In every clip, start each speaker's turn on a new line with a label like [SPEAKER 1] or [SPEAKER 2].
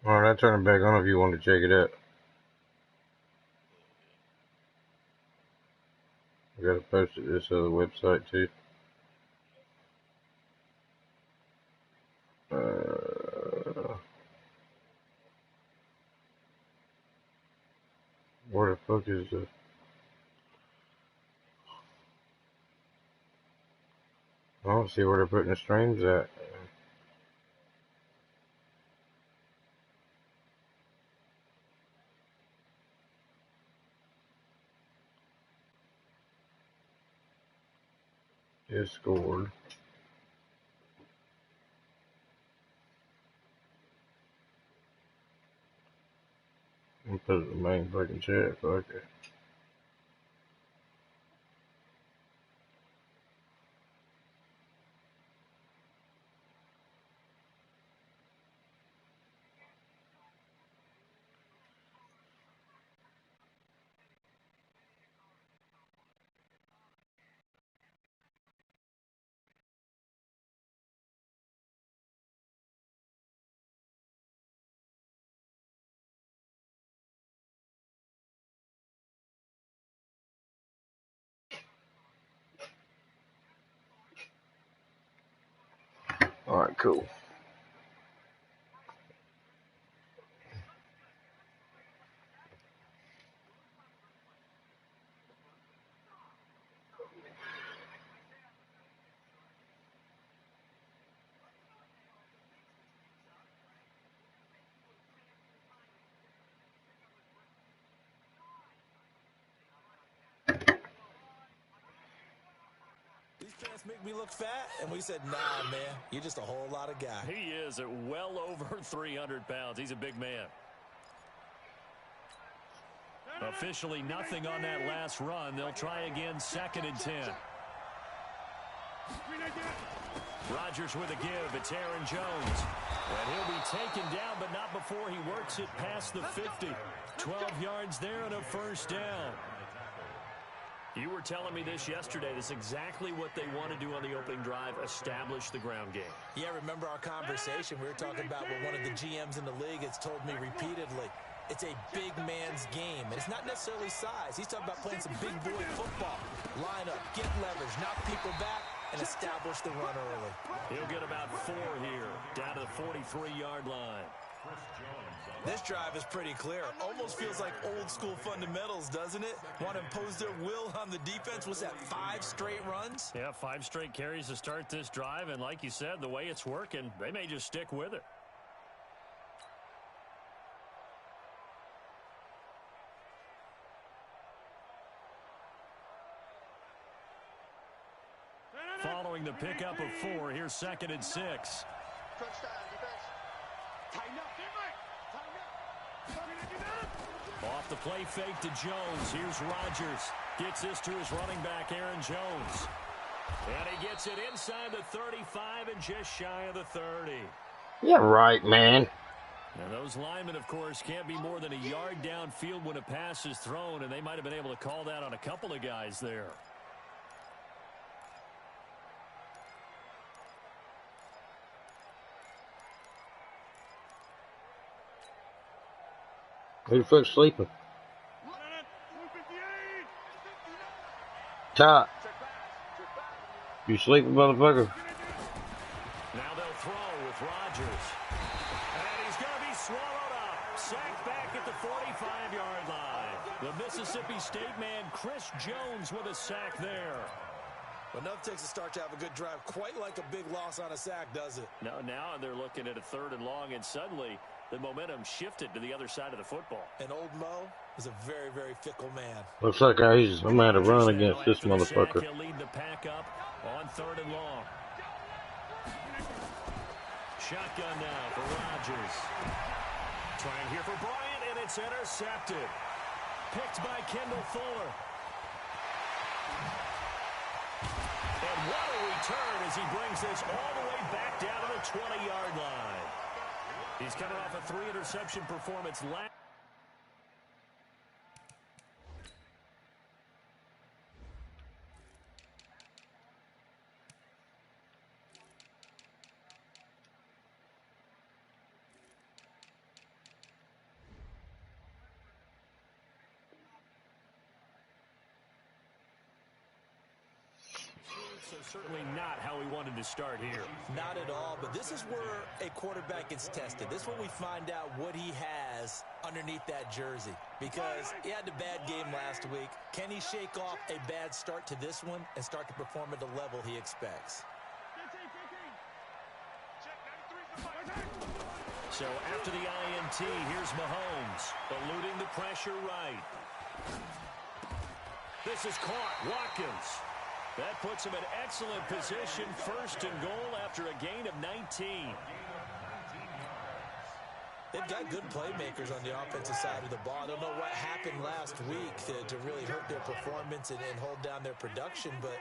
[SPEAKER 1] Alright, I'll turn it back on if you want to check it out. I gotta post it to this other website too. Where the fuck is the... I don't see where they're putting the streams at. Discord. I'm gonna put it in the main fucking chat. Fuck it. Alright, cool.
[SPEAKER 2] These pants make me look fat, and we said, nah, man, you're just a whole lot of guy.
[SPEAKER 3] He is at well over 300 pounds. He's a big man. Officially nothing on that last run. They'll try again, 2nd and 10. Rodgers with a give. It's Aaron Jones. And he'll be taken down, but not before he works it past the 50. 12 yards there and a first down. You were telling me this yesterday. This is exactly what they want to do on the opening drive, establish the ground game.
[SPEAKER 2] Yeah, remember our conversation? We were talking about what one of the GMs in the league has told me repeatedly. It's a big man's game. And it's not necessarily size. He's talking about playing some big boy football. Line up, get leverage, knock people back, and establish the run early.
[SPEAKER 3] He'll get about 4 here, down to the 43-yard line.
[SPEAKER 2] This drive is pretty clear. Almost feels like old school fundamentals, doesn't it? Want to impose their will on the defense. Was that 5 straight runs?
[SPEAKER 3] Yeah, 5 straight carries to start this drive. And like you said, the way it's working, they may just stick with it. Following the pickup of 4, here's 2nd and 6. Off the play fake to Jones. Here's Rodgers. Gets this to his running back, Aaron Jones. And he gets it inside the 35 and just shy of the 30.
[SPEAKER 1] Yeah, right, man.
[SPEAKER 3] And those linemen, of course, can't be more than a yard downfield when a pass is thrown, and they might have been able to call that on a couple of guys there.
[SPEAKER 1] Who the fuck's sleeping? Top. You sleeping, motherfucker?
[SPEAKER 3] Now they'll throw with Rodgers. And he's going to be swallowed up. Sacked back at the 45-yard line. The Mississippi State man, Chris Jones, with a sack there.
[SPEAKER 2] But enough takes a start to have a good drive. Quite like a big loss on a sack, does it?
[SPEAKER 3] Now they're looking at a 3rd and long, and suddenly the momentum shifted to the other side of the football.
[SPEAKER 2] And old Mo is a very, very fickle man.
[SPEAKER 1] Looks like I'm out of run against this motherfucker.
[SPEAKER 3] He'll lead the pack up on 3rd and long. Shotgun now for Rodgers. Trying here for Bryant, and it's intercepted. Picked by Kendall Fuller. And what a return as he brings this all the way back down to the 20-yard line. He's coming off a 3-interception performance last. So certainly not how he wanted to start here.
[SPEAKER 2] Not at all, but this is where a quarterback gets tested. This is where we find out what he has underneath that jersey, because he had a bad game last week. Can he shake off a bad start to this one and start to perform at the level he expects?
[SPEAKER 3] So after the INT, here's Mahomes, eluding the pressure right. This is caught. Watkins. That puts him in excellent position, first and goal after a gain of 19.
[SPEAKER 2] They've got good playmakers on the offensive side of the ball. I don't know what happened last week to really hurt their performance and hold down their production, but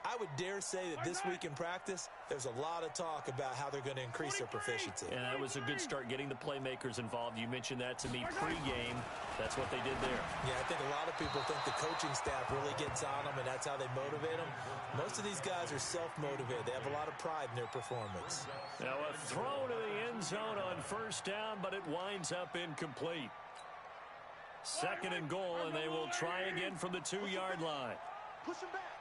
[SPEAKER 2] I would dare say that this week in practice, there's a lot of talk about how they're going to increase their proficiency.
[SPEAKER 3] And that was a good start, getting the playmakers involved. You mentioned that to me pregame. That's what they did there.
[SPEAKER 2] Yeah, I think a lot of people think the coaching staff really gets on them, and that's how they motivate them. Most of these guys are self-motivated. They have a lot of pride in their performance.
[SPEAKER 3] Now a throw to the end zone on first down, but it winds up incomplete. Second and goal, and they will try again from the 2-yard line.
[SPEAKER 4] Push him back.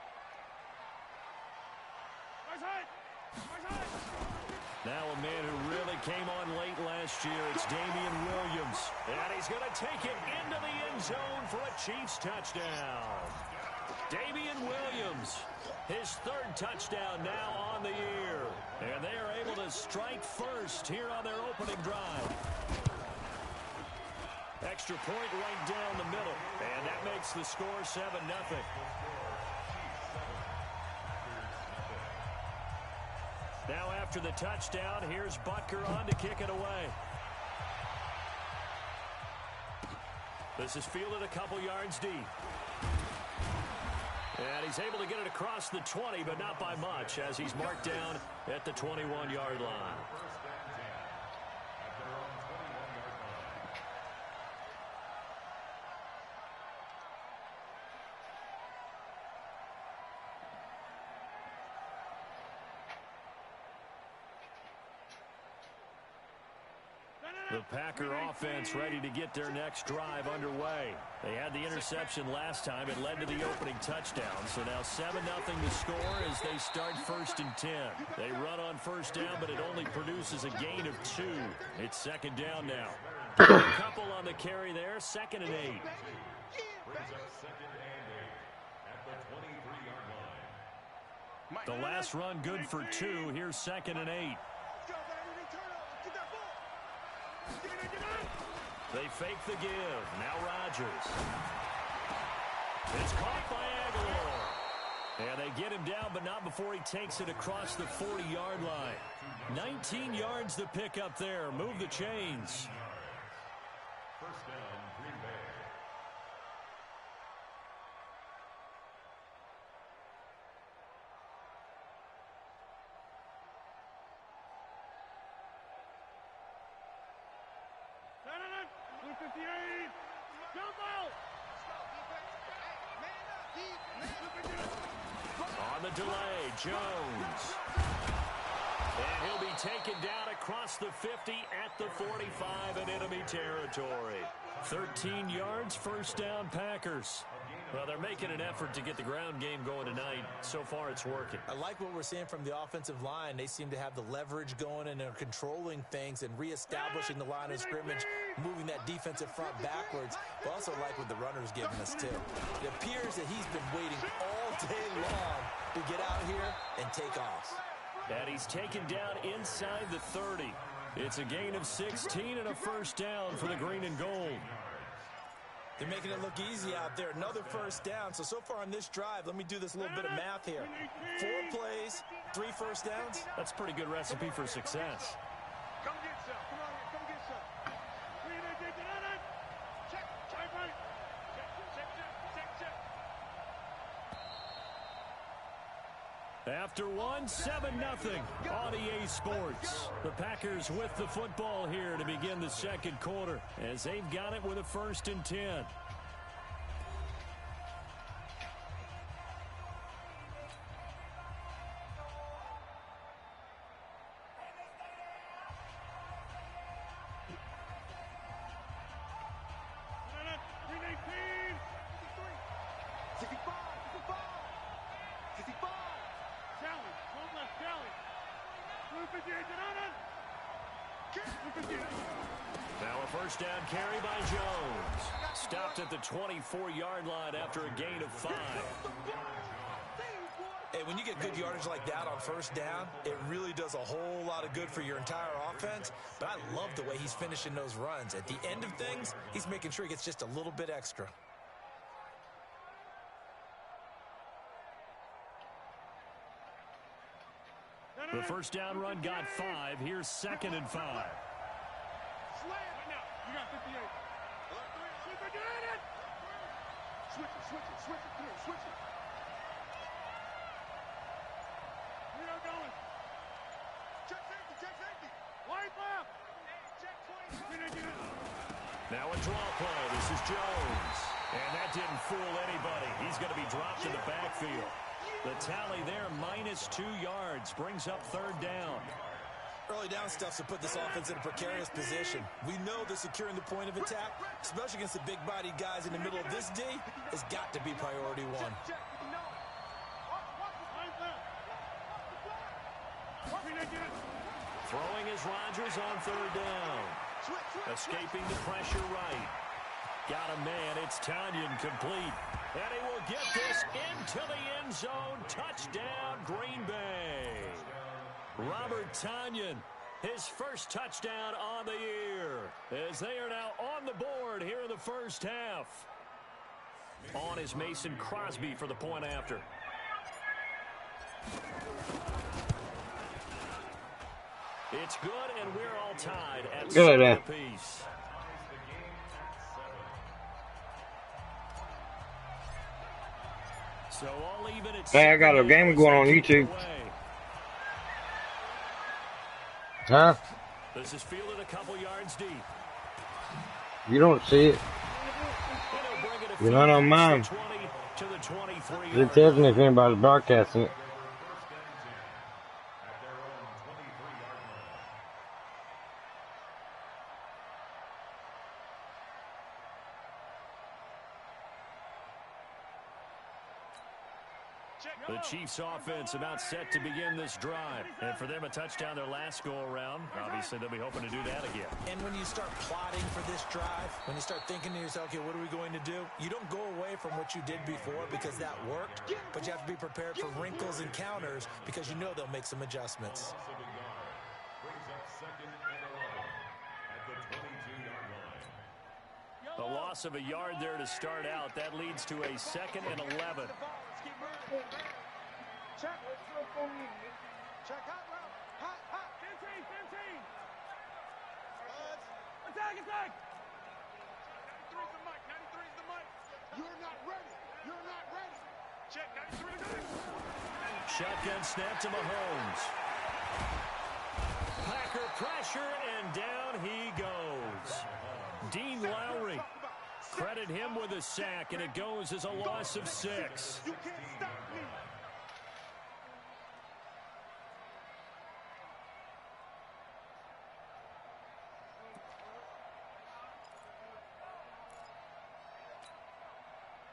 [SPEAKER 3] Now a man who really came on late last year, it's Damian Williams. And he's going to take it into the end zone for a Chiefs touchdown. Damian Williams, his third touchdown now on the year. And they are able to strike first here on their opening drive. Extra point right down the middle. And that makes the score 7-0. Now after the touchdown, here's Butker on to kick it away. This is fielded a couple yards deep. And he's able to get it across the 20, but not by much, as he's marked down at the 21-yard line. The Packer offense ready to get their next drive underway. They had the interception last time. It led to the opening touchdown. So now 7-0 to score as they start first and 10. They run on first down, but it only produces a gain of 2. It's second down now. A couple on the carry there. Second and 8. The last run good for 2. Here's second and 8. They fake the give. Now Rodgers. It's caught by Aguilar. And they get him down, but not before he takes it across the 40-yard line. 19 yards to pick up there. Move the chains.
[SPEAKER 4] First down, Green Bay.
[SPEAKER 3] On the delay, Jones. And he'll be taken down across the 50 at the 45 in enemy territory. 13 yards, first down, Packers. Well, they're making an effort to get the ground game going tonight. So far, it's working.
[SPEAKER 2] I like what we're seeing from the offensive line. They seem to have the leverage going, and they're controlling things and reestablishing the line of scrimmage, moving that defensive front backwards. But also like what the runner's giving us, too. It appears that he's been waiting all day long to get out here and take off.
[SPEAKER 3] And he's taken down inside the 30. It's a gain of 16 and a first down for the green and gold.
[SPEAKER 2] They're making it look easy out there. Another first down. So far on this drive, let me do this little bit of math here. 4 plays, 3 first downs.
[SPEAKER 3] That's a pretty good recipe for success.
[SPEAKER 4] Come get some. Come on, come get some. Check, check, right. Check.
[SPEAKER 3] After 7-0 on EA Sports. The Packers with the football here to begin the second quarter as they've got it with a first and 10. first down carry by Jones. Stopped at the 24-yard line after a gain of 5.
[SPEAKER 2] Hey, when you get good yardage like that on first down, it really does a whole lot of good for your entire offense. But I love the way he's finishing those runs. At the end of things, he's making sure he gets just a little bit extra.
[SPEAKER 3] The first down run got 5. Here's 2nd and 5.
[SPEAKER 4] You got 58. Switch it. Come here, switch it. We are going. Check safety. Wide left. Check 20.
[SPEAKER 3] Now a draw play. This is Jones. And that didn't fool anybody. He's going to be dropped to the backfield. The tally there, -2 yards, brings up 3rd down.
[SPEAKER 2] Early down stuff to put this offense in a precarious position. We know that securing the point of attack, especially against the big-bodied guys in the middle of this D, has got to be priority 1.
[SPEAKER 3] Throwing is Rodgers on 3rd down. Escaping the pressure right. Got a man. It's Tanyan complete. And he will get this into the end zone. Touchdown, Green Bay. Robert Tanyan, his first touchdown on the year, as they are now on the board here in the first half. On is Mason Crosby for the point after. It's good, and we're all tied at 7 apiece. So all even at
[SPEAKER 1] Hey, I got a game going on YouTube. Huh?
[SPEAKER 3] This is fielded a couple yards deep.
[SPEAKER 1] You don't see it. You're not on mine. It tells me if anybody's broadcasting it.
[SPEAKER 3] The Chiefs offense about set to begin this drive. And for them, a touchdown their last go-around. Obviously, they'll be hoping to do that again.
[SPEAKER 2] And when you start plotting for this drive, when you start thinking to yourself, okay, what are we going to do? You don't go away from what you did before because that worked, but you have to be prepared for wrinkles and counters because you know they'll make some adjustments.
[SPEAKER 3] A loss of a yard there to start out. That leads to a 2nd and 11.
[SPEAKER 4] Check. Check hot route. Hot. 15. Attack. 93's the mic. 93's the mic. You're not ready. Check 93.
[SPEAKER 3] Shotgun snap to Mahomes. Packer pressure, and down he goes. Dean Lowry. Credit him with a sack, and it goes as a loss of 6.
[SPEAKER 4] You can't stop me.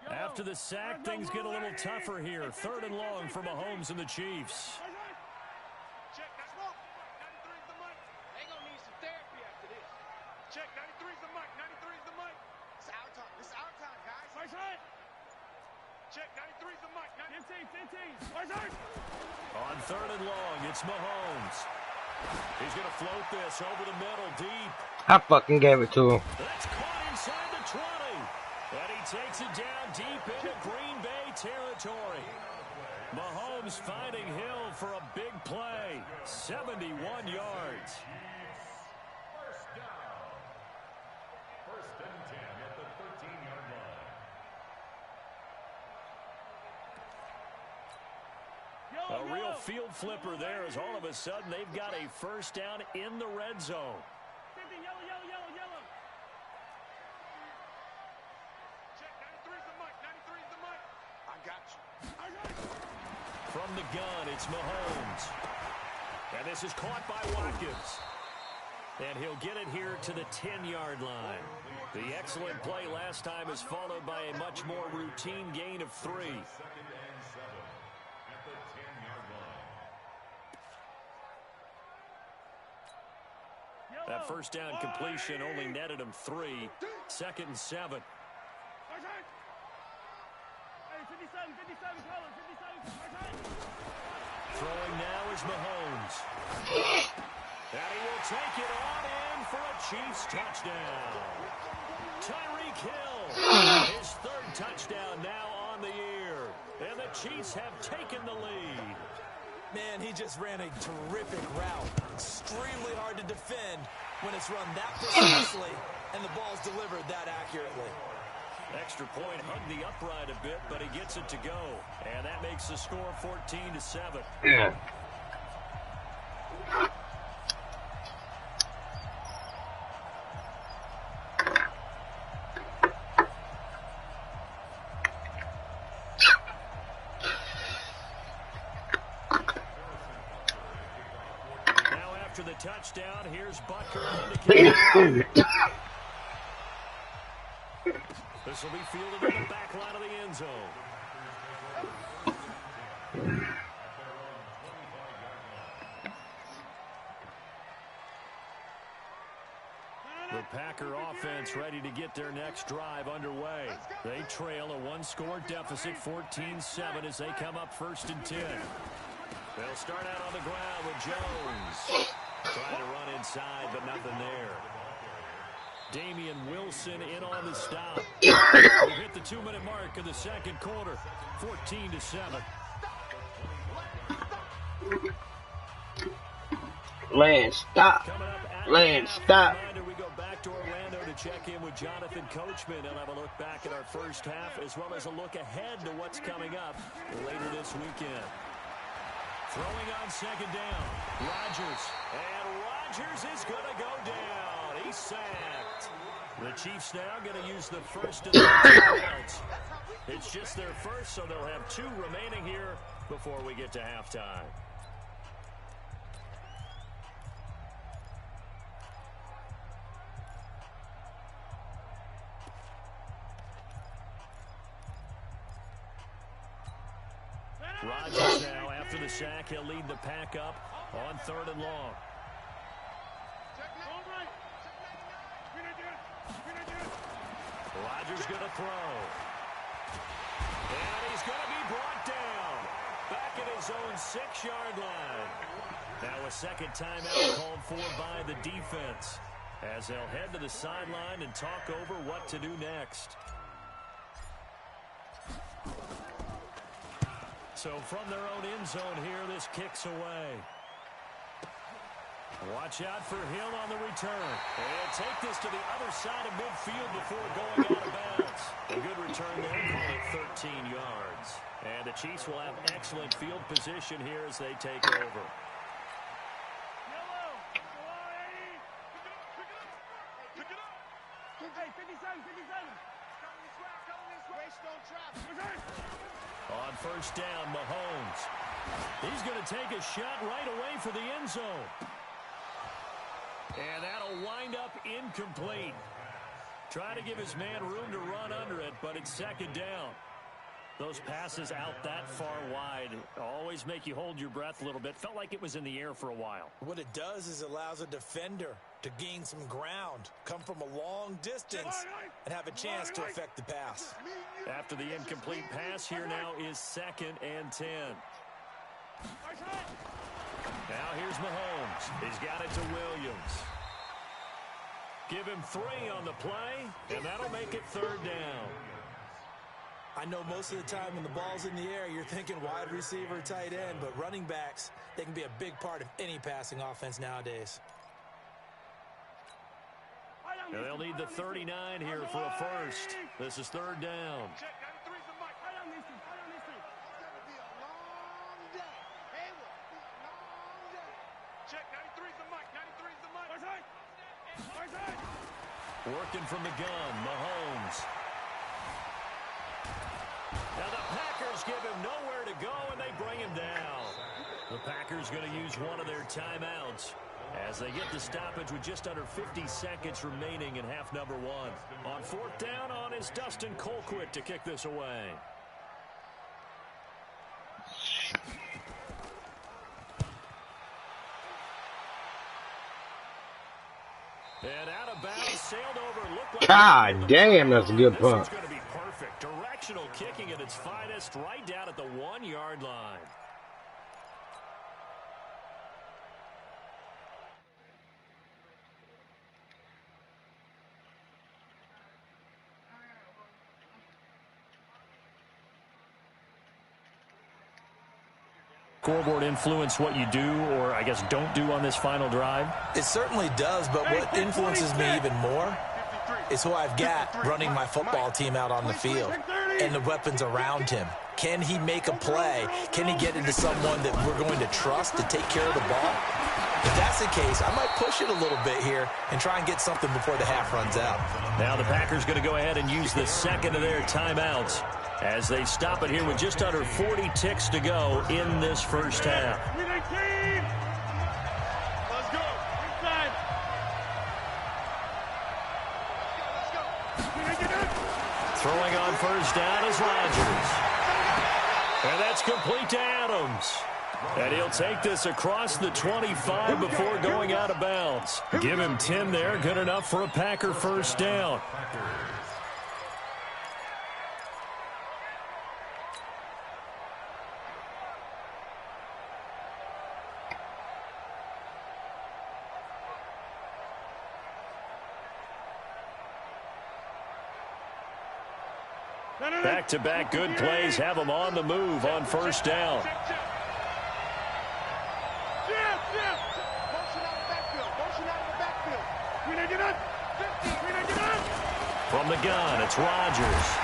[SPEAKER 3] After the sack, things get a little tougher here. 3rd and long for Mahomes and the Chiefs.
[SPEAKER 4] Check, that's wrong. 93's the mic. They gonna need some therapy after this. Check, 93's the mic. 93's the mic. It's our time. This is our time, guys. Right side. Check, 93's the mic. 15. Right side.
[SPEAKER 3] On 3rd and long, it's Mahomes. He's going to float this over the middle deep.
[SPEAKER 1] I fucking gave it to him.
[SPEAKER 3] That's caught inside the 20. And he takes it down deep into Green Bay territory. Mahomes finding Hill for a big play. 71 yards.
[SPEAKER 4] First and 10 at the 13-yard line.
[SPEAKER 3] A real field flipper there as all of a sudden they've got a first down in the red zone.
[SPEAKER 4] Yellow. Check, 93's the mic. 93's the mic. I got you.
[SPEAKER 3] From the gun, it's Mahomes. And this is caught by Watkins. And he'll get it here to the 10-yard line. The excellent play last time is followed by a much more routine gain of 3. That first down completion only netted him 3. 2nd and 7. Throwing now is Mahomes. And he will take it on in for a Chiefs touchdown. Tyreek Hill, his 3rd touchdown now on the year. And the Chiefs have taken the lead.
[SPEAKER 2] Man, he just ran a terrific route. Extremely hard to defend when it's run that precisely and the ball's delivered that accurately.
[SPEAKER 3] Extra point hugged the upright a bit, but he gets it to go. And that makes the score 14-7.
[SPEAKER 1] Yeah.
[SPEAKER 3] Now after the touchdown, here's Butker on the kick. This will be fielded in the back line of the end zone. The Packer offense ready to get their next drive underway. They trail a 1-score deficit, 14-7, as they come up 1st and 10. They'll start out on the ground with Jones. Trying to run inside, but nothing there. Damian Wilson in on the stop. We hit the 2-minute mark of the 2nd quarter, 14-7.
[SPEAKER 1] Lance, stop. Lance, stop.
[SPEAKER 3] We go back to Orlando to check in with Jonathan Coachman. He'll have a look back at our first half as well as a look ahead to what's coming up later this weekend. Throwing on 2nd down, Rodgers. And Rodgers is going to go down. He's sacked. The Chiefs now going to use the first of their timeouts. It's just their first, so they'll have 2 remaining here before we get to halftime. Rodgers now, after the sack, he'll lead the pack up on 3rd and long. Rodgers going to throw. And he's going to be brought down. Back at his own 6-yard line. Now a 2nd timeout called for by the defense, as they'll head to the sideline and talk over what to do next. So from their own end zone here, this kicks away. Watch out for Hill on the return. And take this to the other side of midfield before going out of bounds. A good return there, call it 13 yards. And the Chiefs will have excellent field position here as they take over. On 1st down, Mahomes. He's going to take a shot right away for the end zone. And that'll wind up incomplete. Trying to give his man room to run under it, but it's 2nd down. Those passes out that far wide always make you hold your breath a little bit. Felt like it was in the air for a while.
[SPEAKER 2] What it does is it allows a defender to gain some ground, come from a long distance, and have a chance to affect the pass.
[SPEAKER 3] After the incomplete pass, here now is 2nd and 10. Now here's Mahomes. He's got it to Williams. Give him 3 on the play, and that'll make it 3rd down.
[SPEAKER 2] I know most of the time when the ball's in the air, you're thinking wide receiver, tight end, but running backs, they can be a big part of any passing offense nowadays.
[SPEAKER 3] Now they'll need the 39 here for a first. This is 3rd down. Working from the gun, Mahomes. Now the Packers give him nowhere to go, and they bring him down. The Packers going to use one of their timeouts as they get the stoppage with just under 50 seconds remaining in half number 1. On 4th down on is Dustin Colquitt to kick this away. sailed over and looked like
[SPEAKER 1] God damn, that's a good
[SPEAKER 3] this
[SPEAKER 1] punt.
[SPEAKER 3] one's going to be perfect. Directional kicking at its finest, right down at the 1-yard line. Scoreboard influence what you do, or I guess don't do on this final drive?
[SPEAKER 2] It certainly does, but what influences me even more is who I've got running my football team out on the field and the weapons around him. Can he make a play? Can he get into someone that we're going to trust to take care of the ball? If that's the case, I might push it a little bit here and try and get something before the half runs out.
[SPEAKER 3] Now the Packers going to go ahead and use the second of their timeouts as they stop it here with just under 40 ticks to go in this first half.
[SPEAKER 4] Let's go. Inside. Let's go.
[SPEAKER 3] Throwing on first down is Rodgers. And that's complete to Adams. And he'll take this across the 25 before going out of bounds. Give him 10 there. Good enough for a Packer first down. Back-to-back good plays have them on the move on first down. From the gun, it's Rodgers.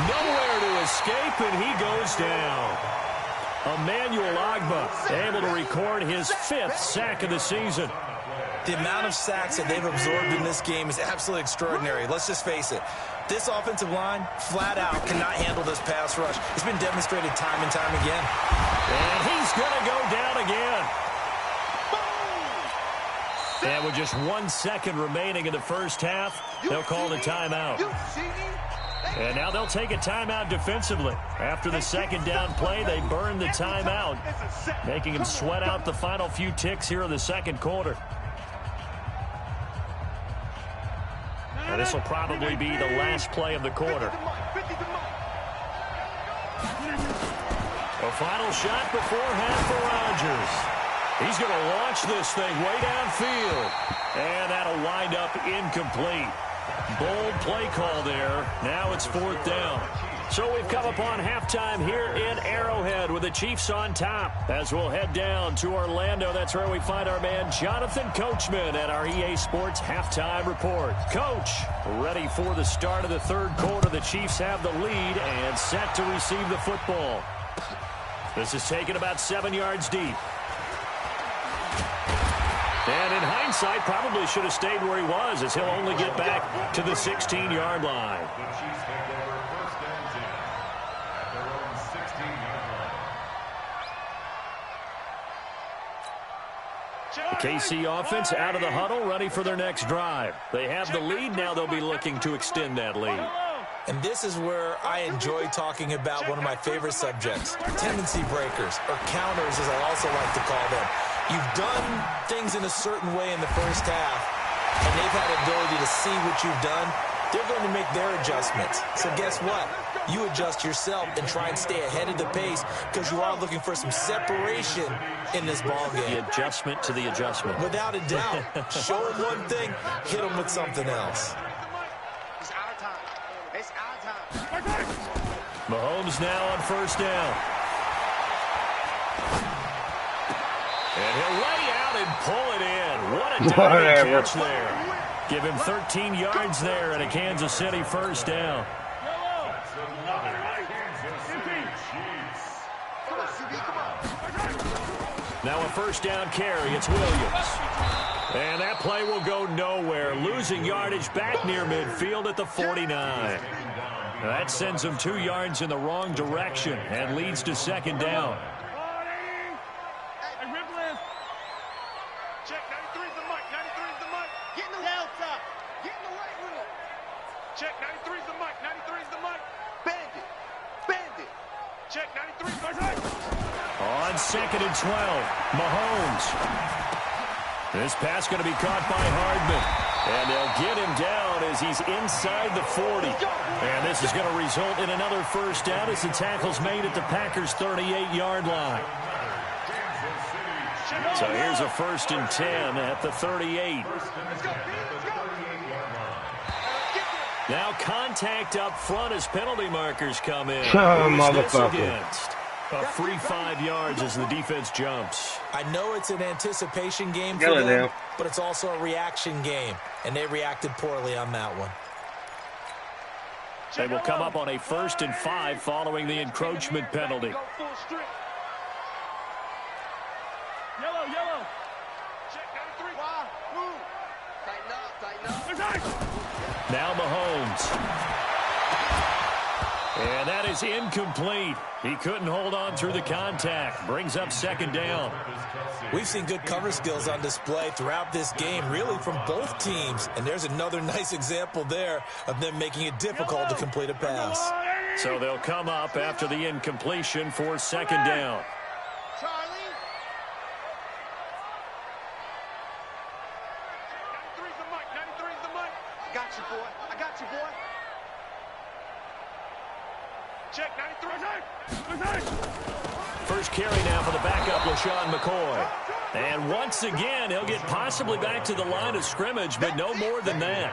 [SPEAKER 3] Nowhere to escape, and he goes down. Emmanuel Ogbah able to record his 5th sack of the season.
[SPEAKER 2] The amount of sacks that they've absorbed in this game is absolutely extraordinary. Let's just face it. This offensive line, flat out, cannot handle this pass rush. It's been demonstrated time and time again.
[SPEAKER 3] And he's going to go down again. And with just 1 second remaining in the first half, they'll call the timeout. And now they'll take a timeout defensively. After the second down play, they burn the timeout, making him sweat out the final few ticks here in the second quarter. Now this will probably be the last play of the quarter. A final shot before half for Rodgers. He's going to launch this thing way downfield. And that'll wind up incomplete. Bold play call there. Now it's 4th down. So we've come upon halftime here in Arrowhead with the Chiefs on top. As we'll head down to Orlando, that's where we find our man Jonathan Coachman at our EA Sports Halftime Report. Coach, ready for the start of the third quarter. The Chiefs have the lead and set to receive the football. This is taken about 7 yards deep. And in hindsight, probably should have stayed where he was, as he'll only get back to the 16-yard line. The KC offense out of the huddle, ready for their next drive. They have the lead. Now they'll be looking to extend that lead.
[SPEAKER 2] And this is where I enjoy talking about one of my favorite subjects, tendency breakers, or counters, as I also like to call them. You've done things in a certain way in the first half, and they've had the ability to see what you've done. They're going to make their adjustments. So guess what? You adjust yourself and try and stay ahead of the pace, because you are looking for some separation in this ball game.
[SPEAKER 3] The adjustment to the adjustment.
[SPEAKER 2] Without a doubt. Show them one thing, hit them with something else.
[SPEAKER 4] It's our time. It's our time.
[SPEAKER 3] Mahomes now on first down. And he'll lay out and pull it in. What a diving catch there. Give him 13 yards there and a Kansas City first down. Now a first down carry. It's Williams. And that play will go nowhere. Losing yardage back near midfield at the 49. That sends him 2 yards in the wrong direction and leads to second down.
[SPEAKER 4] Check, 93 is the mic, 93 is the mic. Get in the delta. Get in the right room. Check, 93 is the mic, 93 is the mic. Bandit. Bandit. Check, 93 is the mic.
[SPEAKER 3] On second and 12, Mahomes. This pass going to be caught by Hardman. And they'll get him down as he's inside the 40. And this is going to result in another first down as the tackle's made at the Packers' 38-yard line. So here's a 1st and 10 at the 38. Now contact up front as penalty markers come in.
[SPEAKER 1] Motherfucker.
[SPEAKER 3] Against? A free 5 yards as the defense jumps.
[SPEAKER 2] I know it's an anticipation game for them, but it's also a reaction game, and they reacted poorly on that one.
[SPEAKER 3] They will come up on a 1st and 5 following the encroachment penalty.
[SPEAKER 4] Yellow. Check 93. Move. Tighten up.
[SPEAKER 3] Now Mahomes. And that is incomplete. He couldn't hold on through the contact. Brings up 2nd down.
[SPEAKER 2] We've seen good cover skills on display throughout this game, really from both teams. And there's another nice example there of them making it difficult to complete a pass.
[SPEAKER 3] So they'll come up after the incompletion for 2nd down.
[SPEAKER 4] Charlie. 93's the mic. 93's the mic. I got you, boy. Check 93.
[SPEAKER 3] First carry now for the backup, LaShawn McCoy. And once again, he'll get possibly back to the line of scrimmage, but no more than that.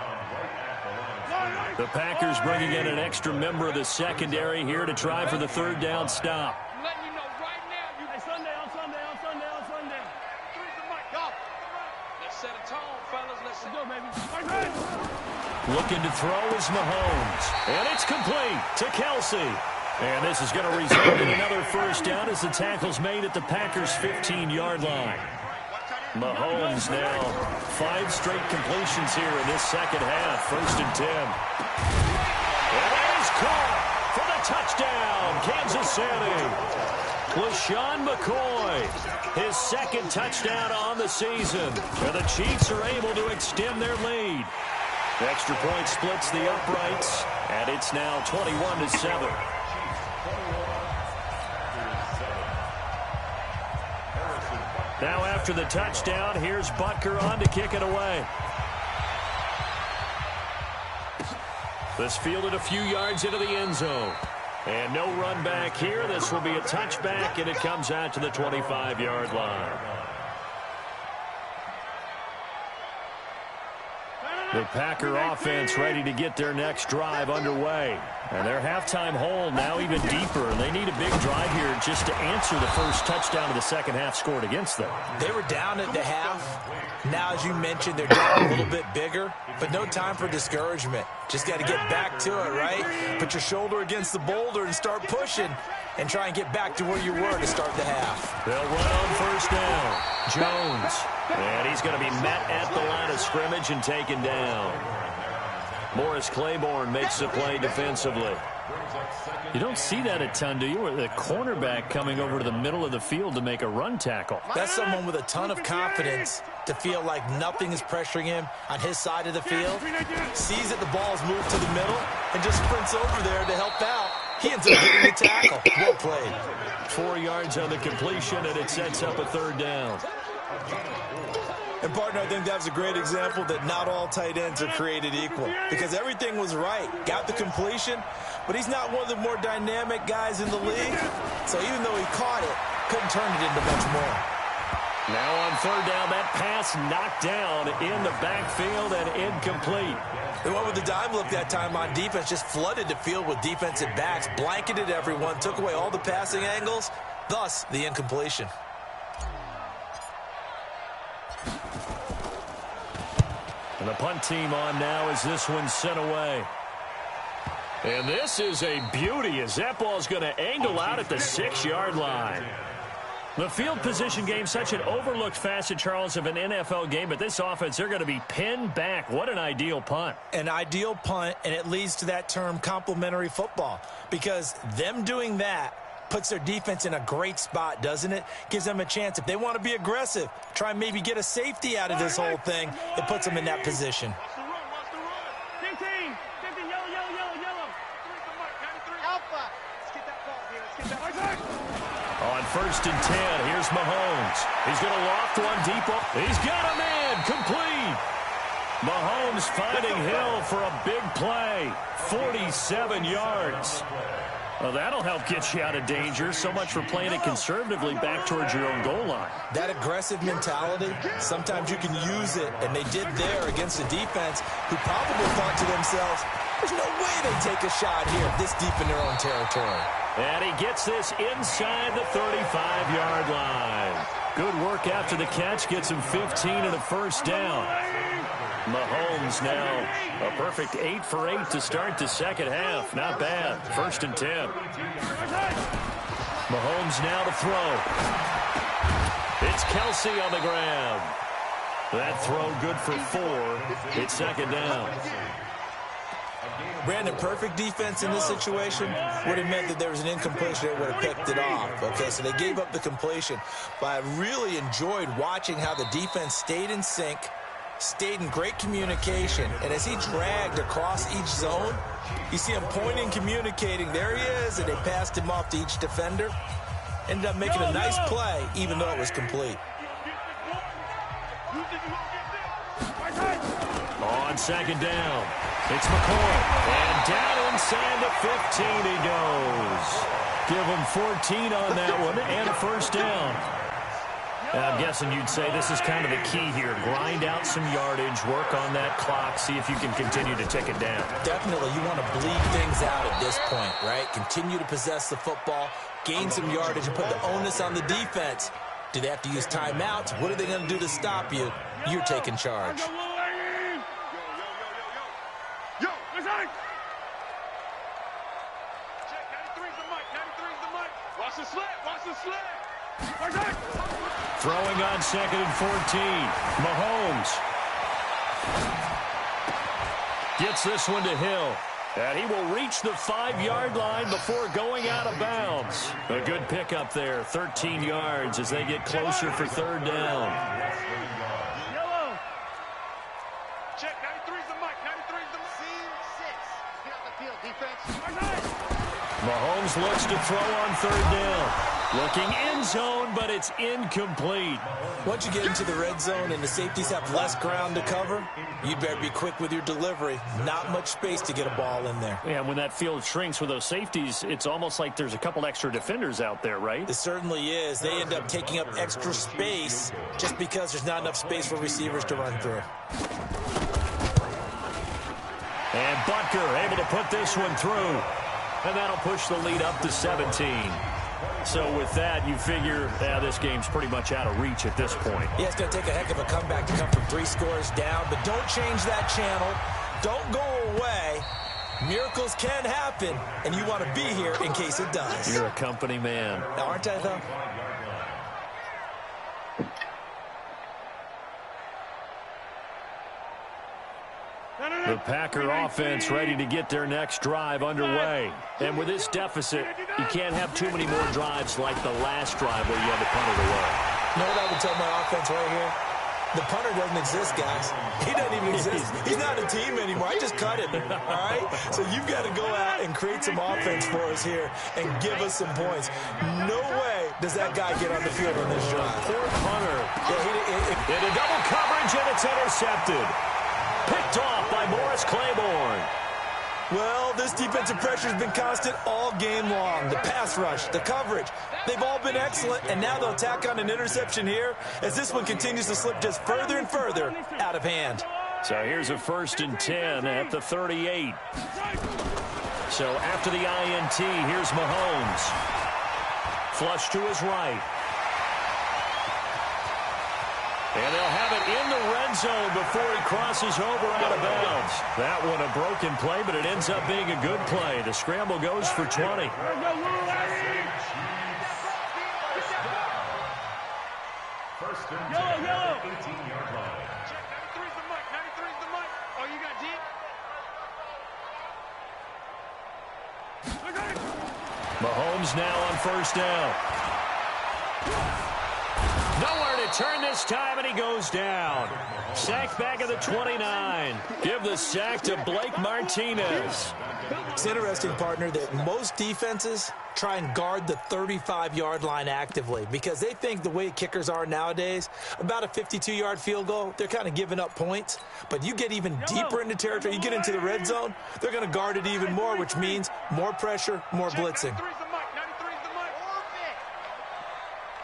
[SPEAKER 3] The Packers bringing in an extra member of the secondary here to try for the 3rd down stop.
[SPEAKER 4] I'm letting you know right now. You Sunday. 93's the mic. Go. Let's set a tone, fellas. Let's go, baby.
[SPEAKER 3] Looking to throw is Mahomes. And it's complete to Kelsey. And this is going to result in another first down as the tackle's made at the Packers' 15-yard line. Mahomes now 5 straight completions here in this second half. 1st and 10. And that is caught for the touchdown, Kansas City. LaShawn McCoy, his 2nd touchdown on the season. And the Chiefs are able to extend their lead. The extra point splits the uprights, and it's now 21-7. Now after the touchdown, here's Butker on to kick it away. This fielded a few yards into the end zone. And no run back here. This will be a touchback, and it comes out to the 25-yard line. The Packer offense ready to get their next drive underway. And their halftime hole now even deeper. And they need a big drive here just to answer the first touchdown of the second half scored against them.
[SPEAKER 2] They were down at the half. Now, as you mentioned, they're down a little bit bigger, but no time for discouragement. Just got to get back to it, right? Put your shoulder against the boulder and start pushing and try and get back to where you were to start the half.
[SPEAKER 3] They'll run on first down. Jones. And he's going to be met at the line of scrimmage and taken down. Morris Claiborne makes the play defensively. You don't see that a ton, do you? Or the cornerback coming over to the middle of the field to make a run tackle.
[SPEAKER 2] That's someone with a ton of confidence to feel like nothing is pressuring him on his side of the field. Sees that the ball's moved to the middle and just sprints over there to help out. He ends up getting the tackle. Well played.
[SPEAKER 3] 4 yards on the completion, and it sets up a 3rd down.
[SPEAKER 2] And, partner, I think that was a great example that not all tight ends are created equal, because everything was right. Got the completion, but he's not one of the more dynamic guys in the league. So even though he caught it, couldn't turn it into much more.
[SPEAKER 3] Now on 3rd down, that pass knocked down in the backfield and incomplete.
[SPEAKER 2] They went with the dime look that time on defense, just flooded the field with defensive backs, blanketed everyone, took away all the passing angles, thus the incompletion.
[SPEAKER 3] And the punt team on now as this one's sent away. And this is a beauty as that ball's going to angle out at the 6-yard line. The field position game, such an overlooked facet, Charles, of an NFL game, but this offense, they're going to be pinned back. What an ideal punt.
[SPEAKER 2] An ideal punt, and it leads to that term complementary football, because them doing that puts their defense in a great spot, doesn't it? Gives them a chance. If they want to be aggressive, try and maybe get a safety out of this whole thing, it puts them in that position.
[SPEAKER 4] Watch the run. 15, yellow. Alpha. Let's get that ball here. Let's get that ball.
[SPEAKER 3] On 1st and 10, here's Mahomes. He's going to loft one deep. He's got a man, complete. Mahomes finding Hill for a big play, 47 yards. Well, that'll help get you out of danger. So much for playing it conservatively back towards your own goal line.
[SPEAKER 2] That aggressive mentality, sometimes you can use it, and they did there against a defense who probably thought to themselves, there's no way they take a shot here this deep in their own territory.
[SPEAKER 3] And he gets this inside the 35-yard line. Good work after the catch, gets him 15 and a first down. Mahomes now a perfect 8 for 8 to start the second half. Not bad. 1st and 10. Mahomes now to throw. It's Kelsey on the grab. That throw good for 4. It's 2nd down.
[SPEAKER 2] Brandon, perfect defense in this situation would have meant that there was an incompletion that would have picked it off. Okay, so they gave up the completion. But I really enjoyed watching how the defense stayed in sync, stayed in great communication, and as he dragged across each zone, you see him pointing, communicating. There he is, and they passed him off to each defender. Ended up making a nice play, even though it was complete.
[SPEAKER 3] On 2nd down, it's McCoy, and down inside the 15 he goes. Give him 14 on that one, and a first down. I'm guessing you'd say this is kind of the key here. Grind out some yardage, work on that clock, see if you can continue to tick it down.
[SPEAKER 2] Definitely, you want to bleed things out at this point, right? Continue to possess the football, gain some yardage, and put the onus on the defense. Do they have to use timeouts? What are they going to do to stop you? You're taking charge.
[SPEAKER 4] Yo, listen! Check, 93's the mic, 93's the mic. Watch the sled, watch the sled.
[SPEAKER 3] Throwing on 2nd and 14. Mahomes gets this one to Hill. And he will reach the 5-yard line before going out of bounds. A good pickup there, 13 yards as they get closer for 3rd down.
[SPEAKER 4] Yellow. Check, 93's the mic, 93's the mic. Scene 6. Get out the field, defense.
[SPEAKER 3] Mahomes looks to throw on 3rd down. Looking end zone, but it's incomplete.
[SPEAKER 2] Once you get into the red zone and the safeties have less ground to cover, you better be quick with your delivery. Not much space to get a ball in there.
[SPEAKER 3] Yeah, when that field shrinks with those safeties, it's almost like there's a couple extra defenders out there, right?
[SPEAKER 2] It certainly is. They end up taking up extra space just because there's not enough space for receivers to run through.
[SPEAKER 3] And Butker able to put this one through. And that'll push the lead up to 17. So with that, you figure this game's pretty much out of reach at this point.
[SPEAKER 2] Yeah, it's going to take a heck of a comeback to come from 3 scores down, but don't change that channel. Don't go away. Miracles can happen, and you want to be here in case it does.
[SPEAKER 3] You're a company man.
[SPEAKER 2] Aren't I, though?
[SPEAKER 3] The Packer offense ready to get their next drive underway. And with this deficit, you can't have too many more drives like the last drive where you had to punt it away.
[SPEAKER 2] You know what I would tell my offense right here? The punter doesn't exist, guys. He doesn't even exist. He's not a team anymore. I just cut him, all right? So you've got to go out and create some offense for us here and give us some points. No way does that guy get on the field on this drive.
[SPEAKER 3] Poor punter. Yeah, in a double coverage, and it's intercepted. Picked off by Morris Claiborne.
[SPEAKER 2] Well, this defensive pressure has been constant all game long. The pass rush, the coverage, they've all been excellent, and now they'll tack on an interception here as this one continues to slip just further and further out of hand.
[SPEAKER 3] So here's a 1st and 10 at the 38. So after the INT, here's Mahomes. Flush to his right. And they'll have it in the red zone before he crosses over out of bounds. That one a broken play, but it ends up being a good play. The scramble goes for 20.
[SPEAKER 4] First and 10, 18-yard line. Check, 93's the mic, 93's the mic. Oh, you got deep?
[SPEAKER 3] Mahomes now on 1st down. Nowhere to return this time, and he goes down. Sack back at the 29. Give the sack to Blake Martinez.
[SPEAKER 2] It's interesting, partner, that most defenses try and guard the 35-yard line actively because they think the way kickers are nowadays, about a 52-yard field goal, they're kind of giving up points. But you get even deeper into territory, you get into the red zone, they're going to guard it even more, which means more pressure, more blitzing.
[SPEAKER 4] 93's the mic. 93's the mic.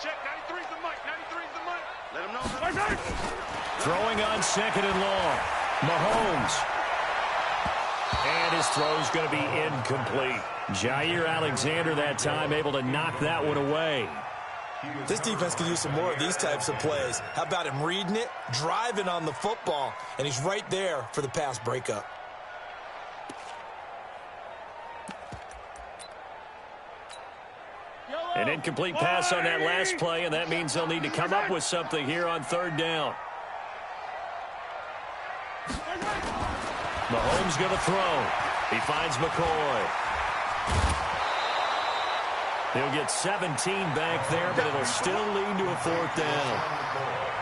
[SPEAKER 4] Check, 93's the mic. 93's the mic. Let him know.
[SPEAKER 3] Throwing on second and long. Mahomes. And his throw's going to be incomplete. Jair Alexander that time able to knock that one away.
[SPEAKER 2] This defense could use some more of these types of plays. How about him reading it, driving on the football, and he's right there for the pass breakup.
[SPEAKER 3] An incomplete pass on that last play, and that means they'll need to come up with something here on third down. Mahomes going to throw. He finds McCoy. He'll get 17 back there, but it'll still lead to a fourth down.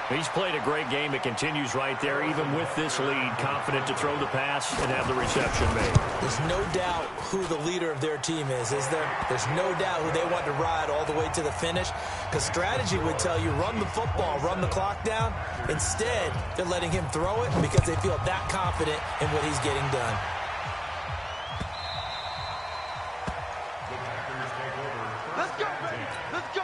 [SPEAKER 3] He's played a great game. It continues right there, even with this lead, confident to throw the pass and have the reception made.
[SPEAKER 2] There's no doubt who the leader of their team is there? There's no doubt who they want to ride all the way to the finish, because strategy would tell you run the football, run the clock down. Instead, they're letting him throw it because they feel that confident in what he's getting done.
[SPEAKER 4] Let's go, baby. Let's go.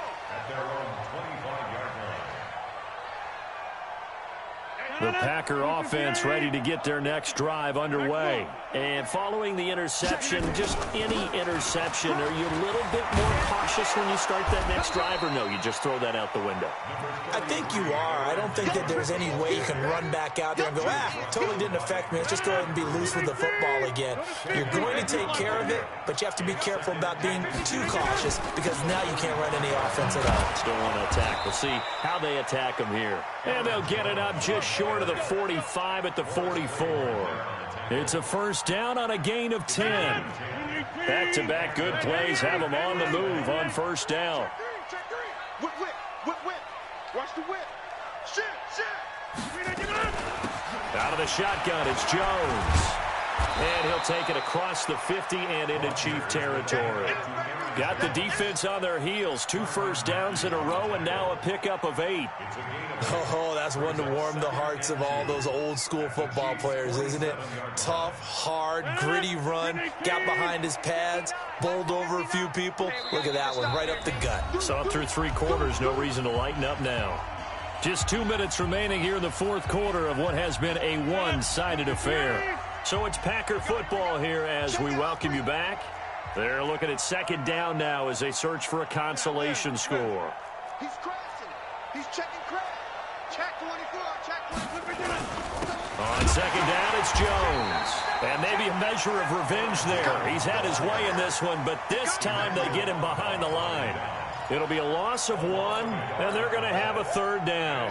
[SPEAKER 3] The Packer offense ready to get their next drive underway. And following the interception, just any interception, are you a little bit more cautious when you start that next drive, or no, you just throw that out the window?
[SPEAKER 2] I think you are. I don't think that there's any way you can run back out there and go, totally didn't affect me. Let's just go ahead and be loose with the football again. You're going to take care of it, but you have to be careful about being too cautious because now you can't run any offense at all.
[SPEAKER 3] Still want to attack. We'll see how they attack them here. And they'll get it up just short of the 45 at the 44. It's a first down on a gain of 10. Back-to-back good plays have them on the move on first down.
[SPEAKER 4] Whip, whip, whip, whip. Watch the whip. Shit.
[SPEAKER 3] Out of the shotgun, it's Jones. And he'll take it across the 50 and into Chief territory. Got the defense on their heels. 2 first downs in a row and now a pickup of 8.
[SPEAKER 2] Oh, that's one to warm the hearts of all those old school football players, isn't it? Tough, hard, gritty run. Got behind his pads, bowled over a few people. Look at that one, right up the gut.
[SPEAKER 3] Saw it through 3 quarters. No reason to lighten up now. Just 2 minutes remaining here in the 4th quarter of what has been a one-sided affair. So it's Packer football here as we welcome you back. They're looking at second down now as they search for a consolation score.
[SPEAKER 4] He's crashing. He's checking crash. Check 24. Check 24.
[SPEAKER 3] On second down, it's Jones. And maybe a measure of revenge there. He's had his way in this one, but this time they get him behind the line. It'll be a loss of 1, and they're going to have a third down.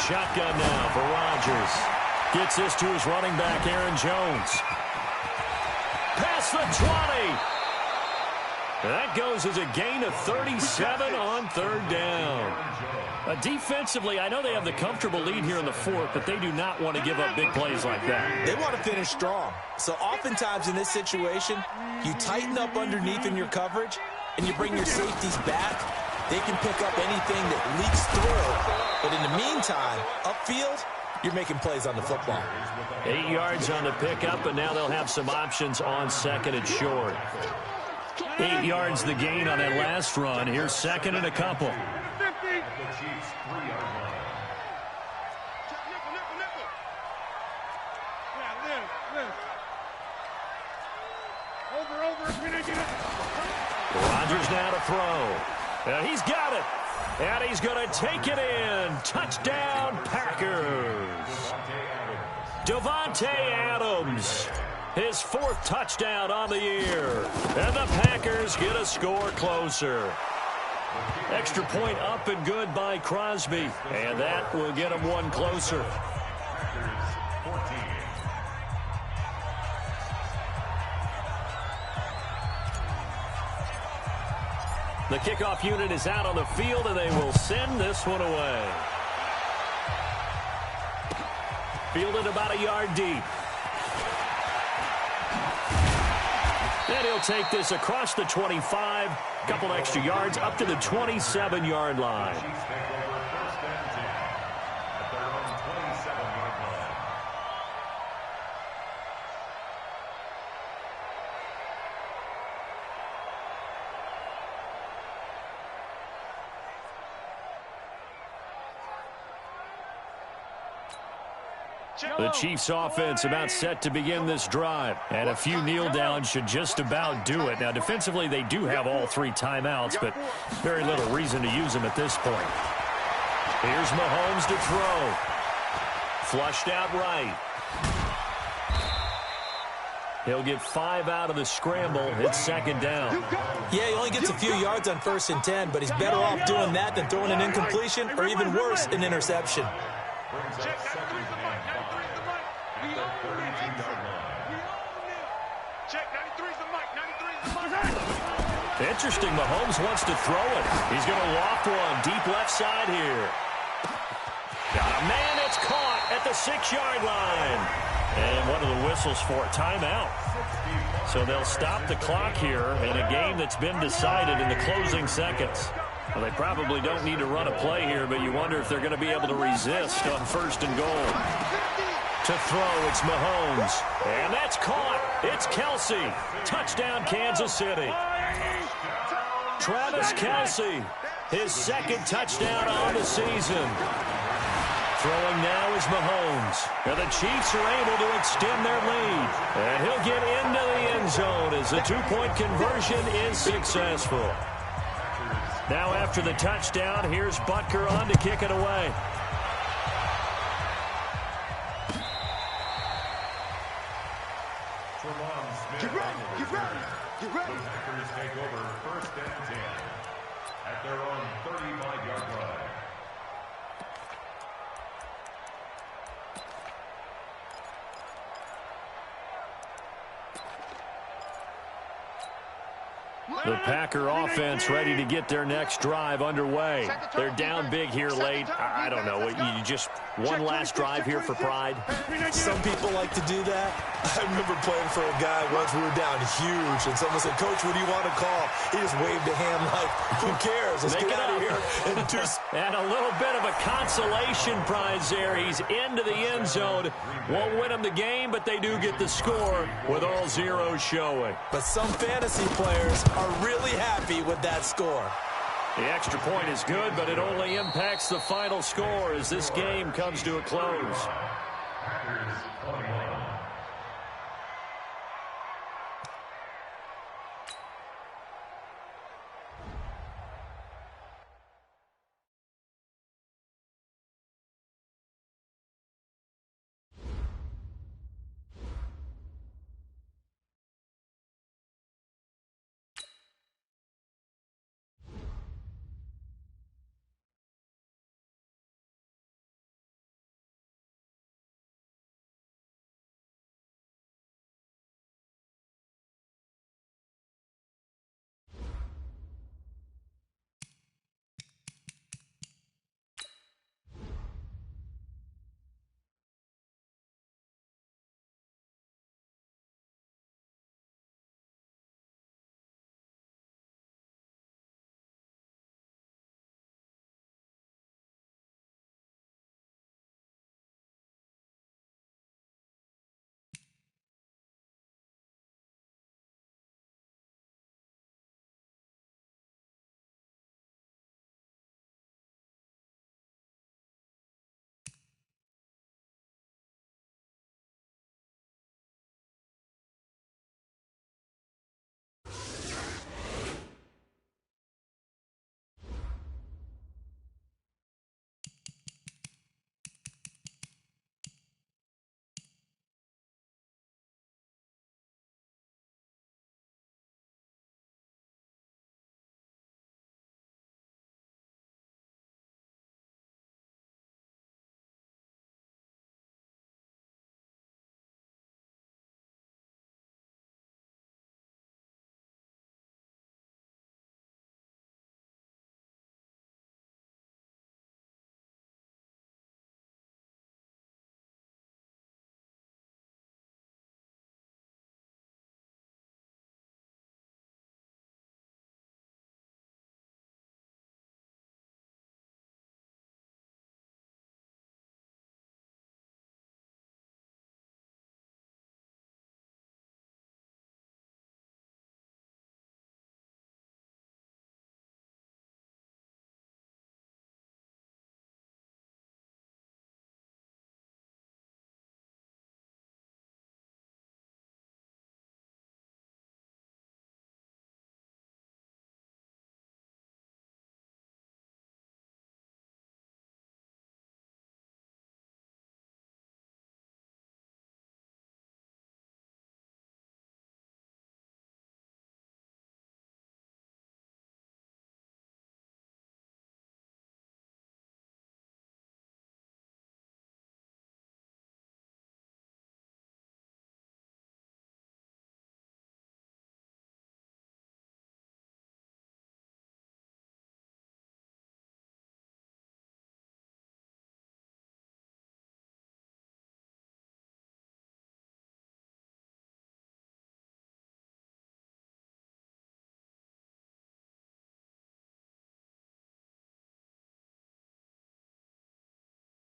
[SPEAKER 3] Shotgun now for Rodgers. Gets this to his running back, Aaron Jones. Past the 20. That goes as a gain of 37 on third down. Defensively, I know they have the comfortable lead here in the 4th, but they do not want to give up big plays like that.
[SPEAKER 2] They want to finish strong. So oftentimes in this situation, you tighten up underneath in your coverage, and you bring your safeties back. They can pick up anything that leaks through. But in the meantime, upfield, you're making plays on the football.
[SPEAKER 3] 8 yards on the pickup, and now they'll have some options on second and short. 8 yards the gain on that last run. Here's second and a couple. Rodgers now to throw. He's got it. And he's going to take it in. Touchdown, Packers. Davante Adams. His 4th touchdown on the year. And the Packers get a score closer. Extra point up and good by Crosby. And that will get him 1 closer. The kickoff unit is out on the field, and they will send this one away. Fielded about a yard deep. And he'll take this across the 25, couple extra yards up to the 27-yard line. The Chiefs offense about set to begin this drive. And a few kneel downs should just about do it. Now, defensively, they do have all 3 timeouts, but very little reason to use them at this point. Here's Mahomes to throw. Flushed out right. He'll get 5 out of the scramble. It's second down.
[SPEAKER 2] Yeah, he only gets a few yards on 1st and 10, but he's better off doing that than throwing an incompletion or even worse, an interception.
[SPEAKER 3] Interesting, Mahomes wants to throw it. He's going to loft one deep left side here. Got a man that's caught at the 6-yard line. And one of the whistles for a timeout. So they'll stop the clock here in a game that's been decided in the closing seconds. Well, they probably don't need to run a play here, but you wonder if they're going to be able to resist on 1st and goal. To throw, it's Mahomes. And that's caught. It's Kelsey. Touchdown, Kansas City. Travis Kelsey, his 2nd touchdown on the season. Throwing now is Mahomes. Now the Chiefs are able to extend their lead. And he'll get into the end zone as the 2-point conversion is successful. Now after the touchdown, here's Butker on to kick it away.
[SPEAKER 4] Get ready, get ready, get ready. The Packers take over 1st and 10 at their own 35-yard line.
[SPEAKER 3] The Packer offense ready to get their next drive underway. They're down big here late. I don't know. You just one last drive here for pride?
[SPEAKER 2] Some people like to do that. I remember playing for a guy once. We were down huge, and someone said, "Coach, what do you want to call?" He just waved a hand like, "Who cares? Let's get out of here."
[SPEAKER 3] And a little bit of a consolation prize there. He's into the end zone. Won't win them the game, but they do get the score with all zeros showing.
[SPEAKER 2] But some fantasy players are really happy with that score.
[SPEAKER 3] The extra point is good, but it only impacts the final score as this game comes to a close.